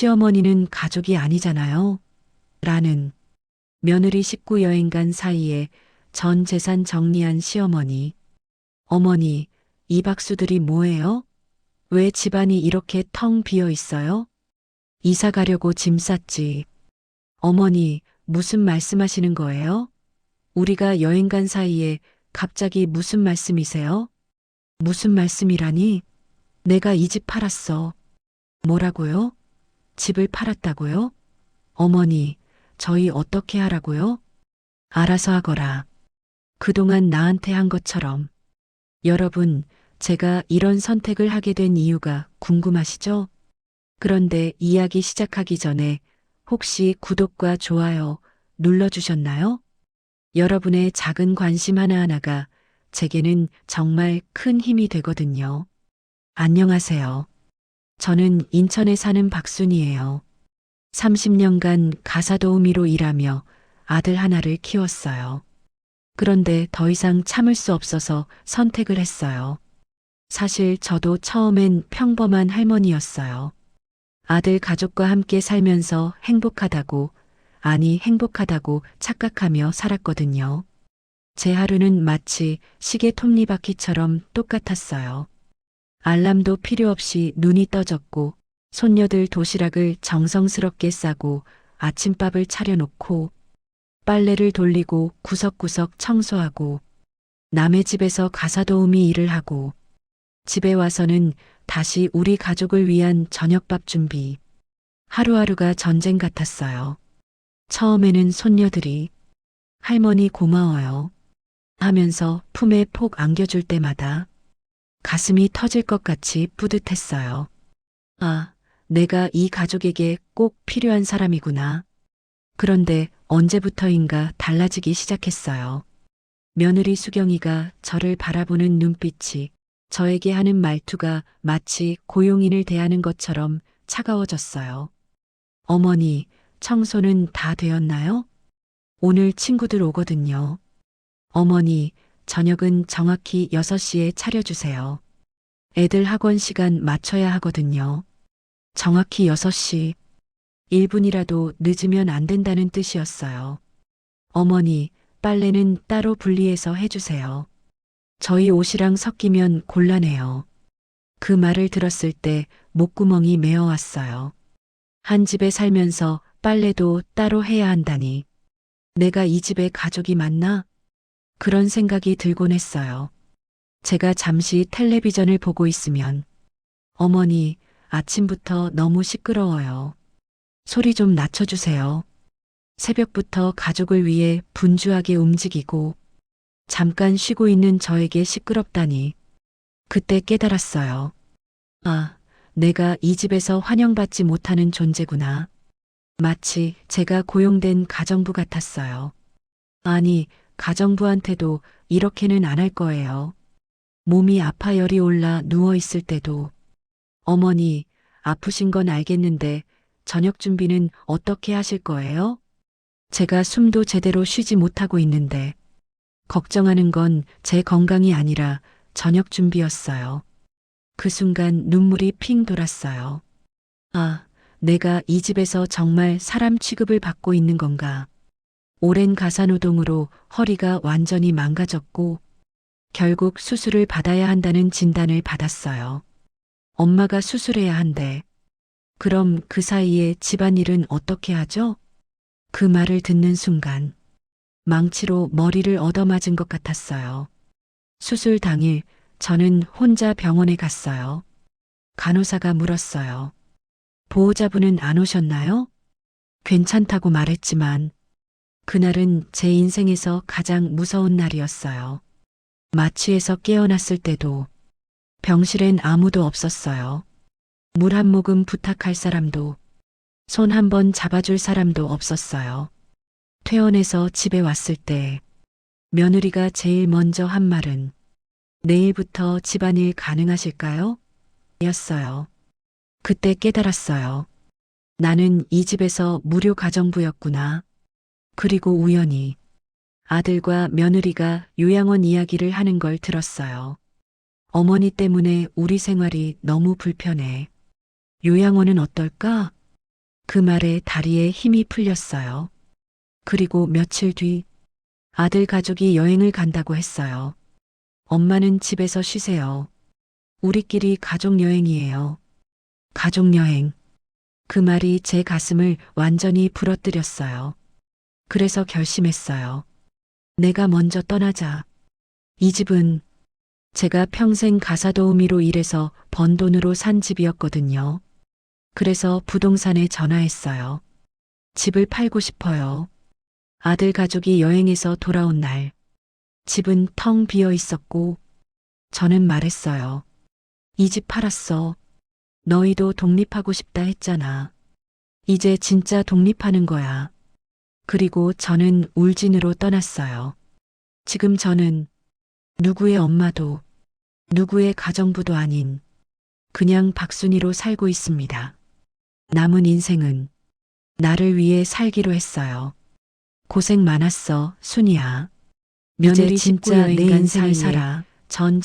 시어머니는 가족이 아니잖아요. 라는 며느리 식구 여행 간 사이에 전 재산 정리한 시어머니. 어머니, 이 박수들이 뭐예요? 왜 집안이 이렇게 텅 비어 있어요? 이사 가려고 짐 쌌지. 어머니, 무슨 말씀하시는 거예요? 우리가 여행 간 사이에 갑자기 무슨 말씀이세요? 무슨 말씀이라니? 내가 이 집 팔았어. 뭐라고요? 집을 팔았다고요? 어머니, 저희 어떻게 하라고요? 알아서 하거라. 그동안 나한테 한 것처럼. 여러분, 제가 이런 선택을 하게 된 이유가 궁금하시죠? 그런데 이야기 시작하기 전에 혹시 구독과 좋아요 눌러주셨나요? 여러분의 작은 관심 하나하나가 제게는 정말 큰 힘이 되거든요. 안녕하세요. 저는 인천에 사는 박순이에요. 30년간 가사도우미로 일하며 아들 하나를 키웠어요. 그런데 더 이상 참을 수 없어서 선택을 했어요. 사실 저도 처음엔 평범한 할머니였어요. 아들 가족과 함께 살면서 행복하다고 착각하며 살았거든요. 제 하루는 마치 시계 톱니바퀴처럼 똑같았어요. 알람도 필요 없이 눈이 떠졌고, 손녀들 도시락을 정성스럽게 싸고 아침밥을 차려놓고, 빨래를 돌리고 구석구석 청소하고, 남의 집에서 가사도우미 일을 하고, 집에 와서는 다시 우리 가족을 위한 저녁밥 준비. 하루하루가 전쟁 같았어요. 처음에는 손녀들이 할머니 고마워요 하면서 품에 폭 안겨줄 때마다 가슴이 터질 것 같이 뿌듯했어요. 아, 내가 이 가족에게 꼭 필요한 사람이구나. 그런데 언제부터인가 달라지기 시작했어요. 며느리 수경이가 저를 바라보는 눈빛이, 저에게 하는 말투가 마치 고용인을 대하는 것처럼 차가워졌어요. 어머니, 청소는 다 되었나요? 오늘 친구들 오거든요. 어머니, 저녁은 정확히 6시에 차려주세요. 애들 학원 시간 맞춰야 하거든요. 정확히 6시. 1분이라도 늦으면 안 된다는 뜻이었어요. 어머니, 빨래는 따로 분리해서 해주세요. 저희 옷이랑 섞이면 곤란해요. 그 말을 들었을 때 목구멍이 메어왔어요. 한 집에 살면서 빨래도 따로 해야 한다니. 내가 이 집의 가족이 맞나? 그런 생각이 들곤 했어요. 제가 잠시 텔레비전을 보고 있으면, 어머니, 아침부터 너무 시끄러워요. 소리 좀 낮춰주세요. 새벽부터 가족을 위해 분주하게 움직이고, 잠깐 쉬고 있는 저에게 시끄럽다니. 그때 깨달았어요. 아, 내가 이 집에서 환영받지 못하는 존재구나. 마치 제가 고용된 가정부 같았어요. 아니, 가정부한테도 이렇게는 안 할 거예요. 몸이 아파 열이 올라 누워 있을 때도, 어머니, 아프신 건 알겠는데 저녁 준비는 어떻게 하실 거예요? 제가 숨도 제대로 쉬지 못하고 있는데, 걱정하는 건 제 건강이 아니라 저녁 준비였어요. 그 순간 눈물이 핑 돌았어요. 아, 내가 이 집에서 정말 사람 취급을 받고 있는 건가? 오랜 가사노동으로 허리가 완전히 망가졌고, 결국 수술을 받아야 한다는 진단을 받았어요. 엄마가 수술해야 한대. 그럼 그 사이에 집안일은 어떻게 하죠? 그 말을 듣는 순간, 망치로 머리를 얻어맞은 것 같았어요. 수술 당일 저는 혼자 병원에 갔어요. 간호사가 물었어요. 보호자분은 안 오셨나요? 괜찮다고 말했지만 그날은 제 인생에서 가장 무서운 날이었어요. 마취에서 깨어났을 때도 병실엔 아무도 없었어요. 물 한 모금 부탁할 사람도, 손 한 번 잡아줄 사람도 없었어요. 퇴원해서 집에 왔을 때 며느리가 제일 먼저 한 말은 내일부터 집안일 가능하실까요? 였어요. 그때 깨달았어요. 나는 이 집에서 무료 가정부였구나. 그리고 우연히 아들과 며느리가 요양원 이야기를 하는 걸 들었어요. 어머니 때문에 우리 생활이 너무 불편해. 요양원은 어떨까? 그 말에 다리에 힘이 풀렸어요. 그리고 며칠 뒤 아들 가족이 여행을 간다고 했어요. 엄마는 집에서 쉬세요. 우리끼리 가족 여행이에요. 가족 여행. 그 말이 제 가슴을 완전히 부러뜨렸어요. 그래서 결심했어요. 내가 먼저 떠나자. 이 집은 제가 평생 가사 도우미로 일해서 번 돈으로 산 집이었거든요. 그래서 부동산에 전화했어요. 집을 팔고 싶어요. 아들 가족이 여행에서 돌아온 날, 집은 텅 비어 있었고, 저는 말했어요. 이 집 팔았어. 너희도 독립하고 싶다 했잖아. 이제 진짜 독립하는 거야. 그리고 저는 울진으로 떠났어요. 지금 저는 누구의 엄마도, 누구의 가정부도 아닌 그냥 박순이로 살고 있습니다. 남은 인생은 나를 위해 살기로 했어요. 고생 많았어, 순이야. 며느리 진짜 내 인생을 살아. 전